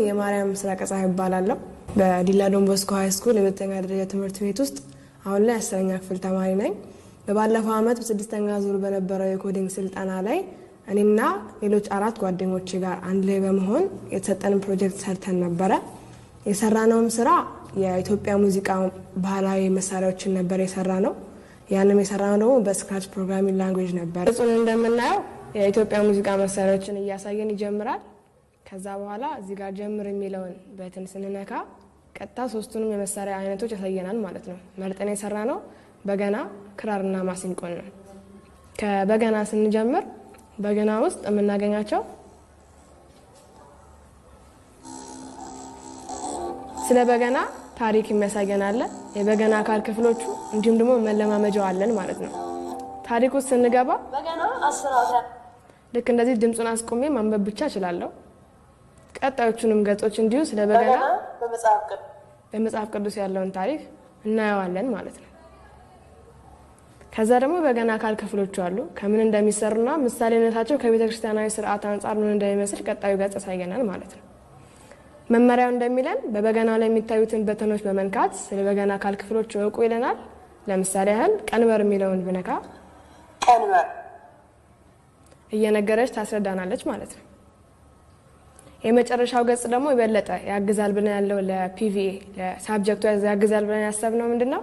የማርያም ስራቀጻ ይባላል በዲላ ዶን ቦስኮ ሃይ ስኩል የሁለተኛ ደረጃ ትምህርት ቤት ውስጥ አሁን ላይ 10ኛ ክፍል ተማሪ ነኝ። በባለፈው አመት በስድስተኛ ዙር በነበረው የኮዲንግ ስልጠና ላይ እኔና ሌሎች 4 ጓደኞቼ ጋር አንድ ላይ በመሆን የተሰጠን ፕሮጀክት ሰርተን ነበር። የሰራነውም ስራ የኢትዮጵያ ሙዚቃ ባህላዊ መሳሪያዎችን ነበር የሰራነው። ያንንም የሰራነው ደግሞ በስክራች ፕሮግራሚንግ ላንጉዌጅ ነበር። እሱን እንደምናየው የኢትዮጵያ ሙዚቃ መሳሪያዎችን እያሳየን ይጀምራል። ከዛ በኋላ እዚህ ጋር ጀምር የሚለውን በተን ስንነካ ቀጥታ ሶስቱንም የመሳሪያ አይነቶች ያሳየናል ማለት ነው። መርጠን የሰራነው በገና፣ ክራርና ማሲንቆ ነው። ከበገና ስንጀምር በገና ውስጥ የምናገኛቸው ስለ በገና ታሪክ የሚያሳየናል። የበገና አካል ክፍሎቹ እንዲሁም ደግሞ መለማመጃው አለን ማለት ነው። ታሪክ ውስጥ ስንገባ በገና አስራታ ልክ እንደዚህ ድምጹን አስቆሜ ማንበብ ብቻ እችላለሁ። ቀጣዮቹንም ገጾች እንዲሁ ስለ በገና በመጽሐፍ ቅዱስ ያለውን ታሪክ እናየዋለን ማለት ነው። ከዛ ደግሞ በገና አካል ክፍሎቹ አሉ ከምን እንደሚሰሩና ምሳሌነታቸው ከቤተክርስቲያናዊ ስርዓት አንፃር ምን እንደሚመስል ቀጣዩ ገጽ ያሳየናል ማለት ነው። መመሪያው እንደሚለን በበገናው ላይ የሚታዩትን በተኖች በመንካት ስለ በገና አካል ክፍሎቹ እወቁ ይለናል። ለምሳሌ ያህል ቀንበር የሚለውን ብነካ ቀንበር እየነገረች ታስረዳናለች ማለት ነው። የመጨረሻው ገጽ ደግሞ ይበለጠ ያግዛል ብለን ያለው ለፒቪኤ ለሳብጀክቱ ያግዛል ብለን ያሰብነው ምንድነው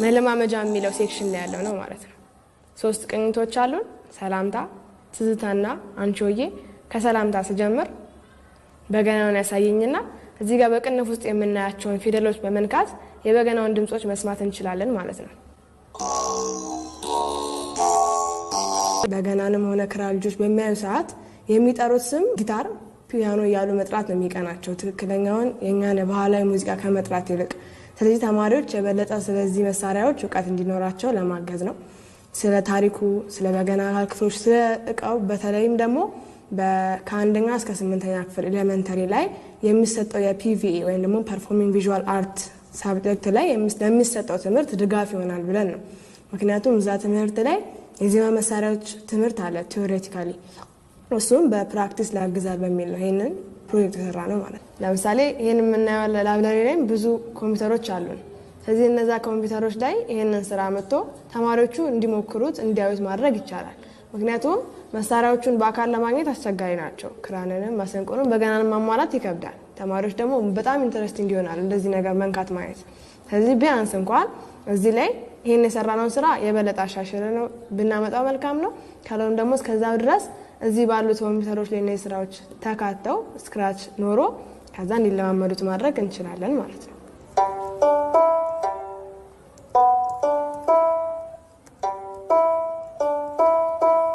መለማመጃ የሚለው ሴክሽን ላይ ያለው ነው ማለት ነው። 3 ቅኝቶች አሉን፣ ሰላምታ፣ ትዝታና አንቺሆዬ። ከሰላምታ ስጀምር በገናውን ያሳየኝና እዚህ ጋር በቅንፍ ውስጥ የምናያቸውን ፊደሎች በመንካት የበገናውን ድምጾች መስማት እንችላለን ማለት ነው። በገናንም ሆነ ክራር ልጆች በሚያዩ ሰዓት የሚጠሩት ስም ጊታር፣ ፒያኖ እያሉ መጥራት ነው የሚቀናቸው ትክክለኛውን የኛን ባህላዊ ሙዚቃ ከመጥራት ይልቅ። ስለዚህ ተማሪዎች የበለጠ ስለዚህ መሳሪያዎች እውቀት እንዲኖራቸው ለማገዝ ነው። ስለ ታሪኩ፣ ስለ በገና አካል ክፍሎች፣ ስለ እቃው በተለይም ደግሞ ከአንደኛ እስከ 8ኛ ክፍል ኤሌመንተሪ ላይ የሚሰጠው የፒቪኤ ወይም ደግሞ ፐርፎርሚንግ ቪዥዋል አርት ሳብጀክት ላይ የሚሰጠው ትምህርት ድጋፍ ይሆናል ብለን ነው። ምክንያቱም እዛ ትምህርት ላይ የዜማ መሳሪያዎች ትምህርት አለ ቲዮሬቲካሊ፣ እሱም በፕራክቲስ ላግዛል በሚል ነው ይሄንን ፕሮጀክት የሰራ ነው ማለት ነው። ለምሳሌ ይሄን የምናየው ላይብራሪ ላይ ብዙ ኮምፒውተሮች አሉን። ስለዚህ እነዛ ኮምፒውተሮች ላይ ይሄንን ስራ መጥቶ ተማሪዎቹ እንዲሞክሩት እንዲያዩት ማድረግ ይቻላል። ምክንያቱም መሳሪያዎቹን በአካል ለማግኘት አስቸጋሪ ናቸው። ክራርንም ማሲንቆንም በገናንም ማሟላት ይከብዳል። ተማሪዎች ደግሞ በጣም ኢንተረስቲንግ ይሆናል እንደዚህ ነገር መንካት ማየት። ስለዚህ ቢያንስ እንኳን እዚህ ላይ ይሄን የሰራነው ስራ የበለጠ አሻሽለን ብናመጣው መልካም ነው። ካለውም ደግሞ እስከዛው ድረስ እዚህ ባሉት ኮምፒውተሮች ላይ እነዚህ ስራዎች ተካተው ስክራች ኖሮ ከዛ እንዲለማመዱት ማድረግ እንችላለን ማለት ነው።